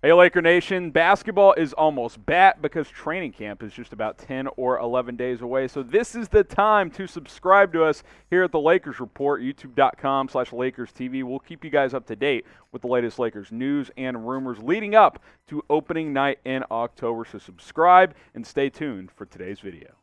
Hey, Laker Nation, basketball is almost back because training camp is just about 10 or 11 days away. So this is the time to subscribe to us here at the Lakers Report, youtube.com/LakersTV. We'll keep you guys up to date with the latest Lakers news and rumors leading up to opening night in October. So subscribe and stay tuned for today's video.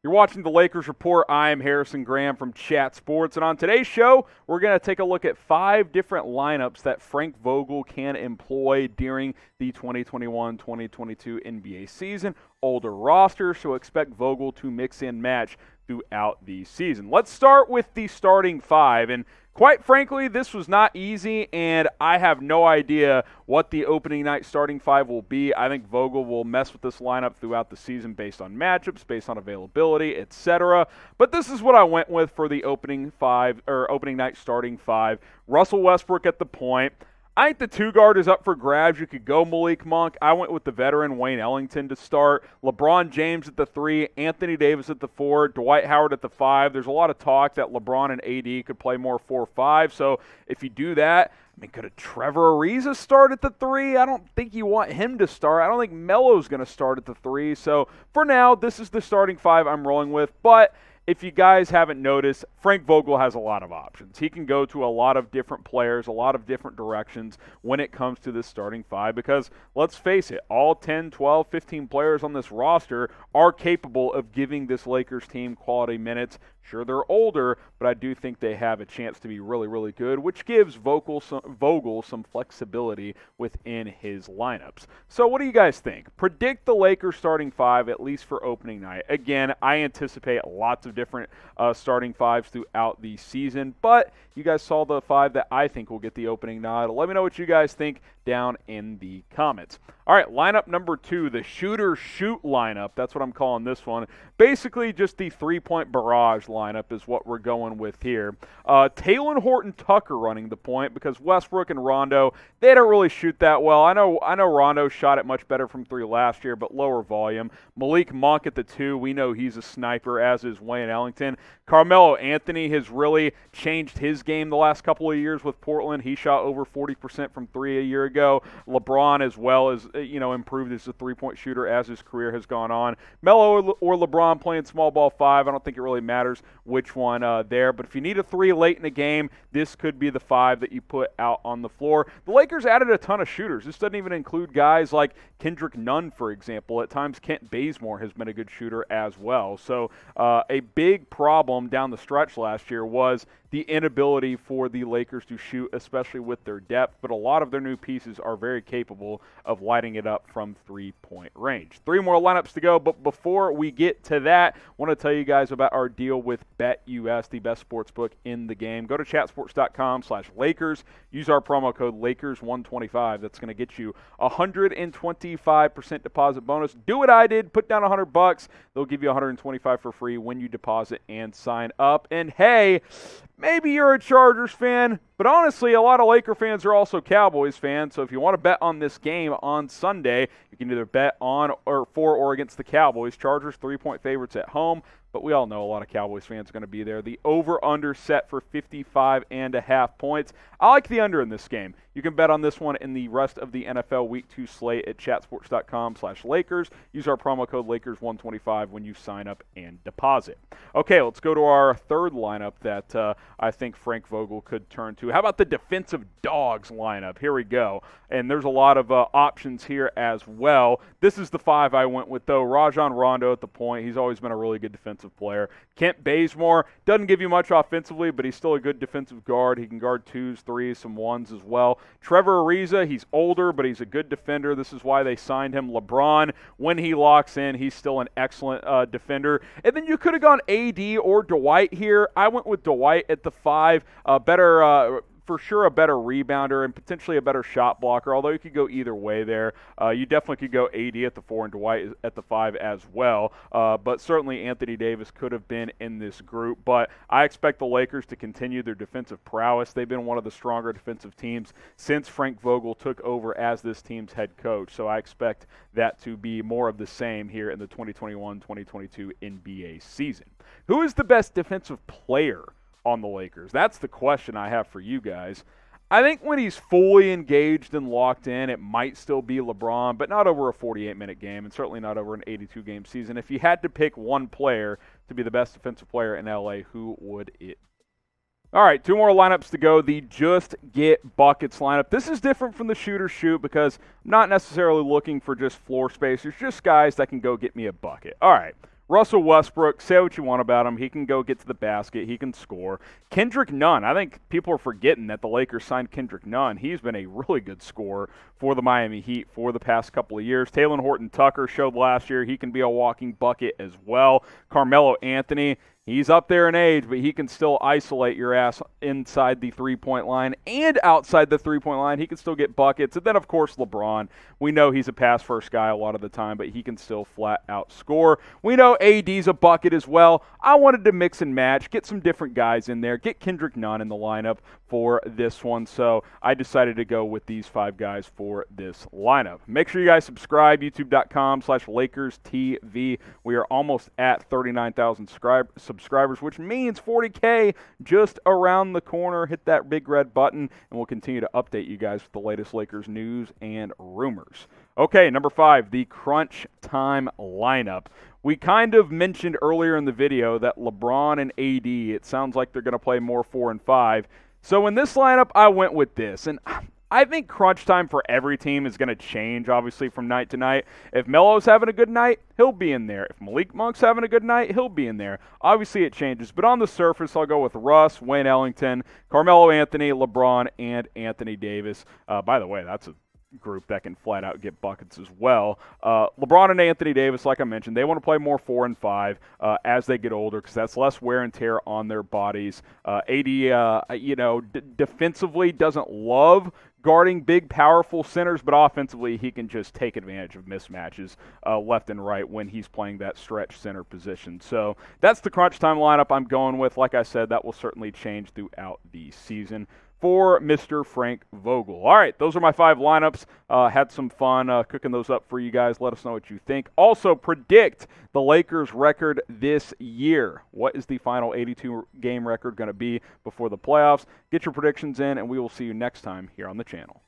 You're watching the Lakers Report. I am Harrison Graham from Chat Sports, and on today's show, we're going to take a look at 5 different lineups that Frank Vogel can employ during the 2021-2022 NBA season. Older roster, so expect Vogel to mix and match throughout the season. Let's start with the starting 5, and quite frankly, this was not easy, and I have no idea what the opening night starting 5 will be. I think Vogel will mess with this lineup throughout the season based on matchups, based on availability, etc. But this is what I went with for the opening night starting 5. Russell Westbrook at the point. I think the 2 guard is up for grabs. You could go Malik Monk. I went with the veteran Wayne Ellington to start. LeBron James at the 3, Anthony Davis at the 4, Dwight Howard at the 5. There's a lot of talk that LeBron and AD could play more 4-5. So if you do that, could a Trevor Ariza start at the 3? I don't think you want him to start. I don't think Melo's going to start at the 3. So for now, this is the starting 5 I'm rolling with. But if you guys haven't noticed, Frank Vogel has a lot of options. He can go to a lot of different players, a lot of different directions when it comes to this starting 5 because, let's face it, all 10, 12, 15 players on this roster are capable of giving this Lakers team quality minutes. Sure, they're older, but I do think they have a chance to be really, really good, which gives Vogel some flexibility within his lineups. So what do you guys think? Predict the Lakers starting 5, at least for opening night. Again, I anticipate lots of different starting 5s throughout the season, but you guys saw the 5 that I think will get the opening nod. Let me know what you guys think down in the comments. All right, lineup number 2, the shooter-shoot lineup. That's what I'm calling this one. Basically, just the three-point barrage lineup is what we're going with here. Talen, Horton-Tucker running the point because Westbrook and Rondo, they don't really shoot that well. I know Rondo shot it much better from 3 last year, but lower volume. Malik Monk at the 2, we know he's a sniper, as is Wayne Ellington. Carmelo Anthony has really changed his game the last couple of years with Portland. He shot over 40% from 3 a year ago. LeBron as well as improved as a three-point shooter as his career has gone on. Melo or LeBron playing small ball 5, I don't think it really matters which one there. But if you need a 3 late in the game, this could be the 5 that you put out on the floor. The Lakers added a ton of shooters. This doesn't even include guys like Kendrick Nunn, for example. At times, Kent Bazemore has been a good shooter as well. So a big problem down the stretch last year was the inability for the Lakers to shoot, especially with their depth, but a lot of their new pieces are very capable of lighting it up from three-point range. 3 more lineups to go, but before we get to that, I want to tell you guys about our deal with BetUS, the best sports book in the game. Go to chatsports.com/Lakers. Use our promo code LAKERS125. That's going to get you a 125% deposit bonus. Do what I did. Put down $100. They'll give you $125 for free when you deposit and sign up. And hey, maybe you're a Chargers fan, but honestly, a lot of Laker fans are also Cowboys fans. So if you want to bet on this game on Sunday, you can either bet on or for or against the Cowboys. Chargers 3-point favorites at home, but we all know a lot of Cowboys fans are going to be there. The over-under set for 55.5 points. I like the under in this game. You can bet on this one in the rest of the NFL Week 2 slate at chatsports.com/Lakers. Use our promo code LAKERS125 when you sign up and deposit. Okay, let's go to our third lineup that I think Frank Vogel could turn to. How about the defensive Dawgs lineup? Here we go. And there's a lot of options here as well. This is the 5 I went with, though. Rajon Rondo at the point. He's always been a really good defensive player. Kent Bazemore doesn't give you much offensively, but he's still a good defensive guard. He can guard 2s, 3s, some 1s as well. Trevor Ariza, he's older, but he's a good defender. This is why they signed him. LeBron, when he locks in, he's still an excellent defender. And then you could have gone AD or Dwight here. I went with Dwight at the 5. Better for sure a better rebounder and potentially a better shot blocker, although you could go either way there. You definitely could go AD at the 4 and Dwight at the 5 as well, but certainly Anthony Davis could have been in this group. But I expect the Lakers to continue their defensive prowess. They've been one of the stronger defensive teams since Frank Vogel took over as this team's head coach, so I expect that to be more of the same here in the 2021-2022 NBA season. Who is the best defensive player on the Lakers? That's the question I have for you guys. I think when he's fully engaged and locked in, it might still be LeBron, but not over a 48-minute game and certainly not over an 82-game season. If you had to pick one player to be the best defensive player in LA, who would it be? All right, 2 more lineups to go. The Just Get Buckets lineup. This is different from the Shoot or Shoot because I'm not necessarily looking for just floor space. It's just guys that can go get me a bucket. All right. Russell Westbrook, say what you want about him. He can go get to the basket. He can score. Kendrick Nunn. I think people are forgetting that the Lakers signed Kendrick Nunn. He's been a really good scorer for the Miami Heat for the past couple of years. Talen Horton-Tucker showed last year he can be a walking bucket as well. Carmelo Anthony. He's up there in age, but he can still isolate your ass inside the three-point line and outside the three-point line. He can still get buckets. And then, of course, LeBron. We know he's a pass-first guy a lot of the time, but he can still flat-out score. We know AD's a bucket as well. I wanted to mix and match, get some different guys in there, get Kendrick Nunn in the lineup for this one. So I decided to go with these 5 guys for this lineup. Make sure you guys subscribe, youtube.com/LakersTV. We are almost at 39,000 subscribers, which means 40K just around the corner. Hit that big red button, and we'll continue to update you guys with the latest Lakers news and rumors. Okay, number 5, the crunch time lineup. We kind of mentioned earlier in the video that LeBron and AD, it sounds like they're going to play more 4 and 5. So in this lineup, I went with this, and I think crunch time for every team is going to change, obviously, from night to night. If Melo's having a good night, he'll be in there. If Malik Monk's having a good night, he'll be in there. Obviously, it changes. But on the surface, I'll go with Russ, Wayne Ellington, Carmelo Anthony, LeBron, and Anthony Davis. By the way, that's a group that can flat out get buckets as well. LeBron and Anthony Davis, like I mentioned, they want to play more 4 and 5 as they get older because that's less wear and tear on their bodies. AD, defensively doesn't love guarding big, powerful centers, but offensively he can just take advantage of mismatches left and right when he's playing that stretch center position. So that's the crunch time lineup I'm going with. Like I said, that will certainly change throughout the season for Mr. Frank Vogel. All right, those are my 5 lineups. Had some fun cooking those up for you guys. Let us know what you think. Also, predict the Lakers' record this year. What is the final 82-game record going to be before the playoffs? Get your predictions in, and we will see you next time here on the channel.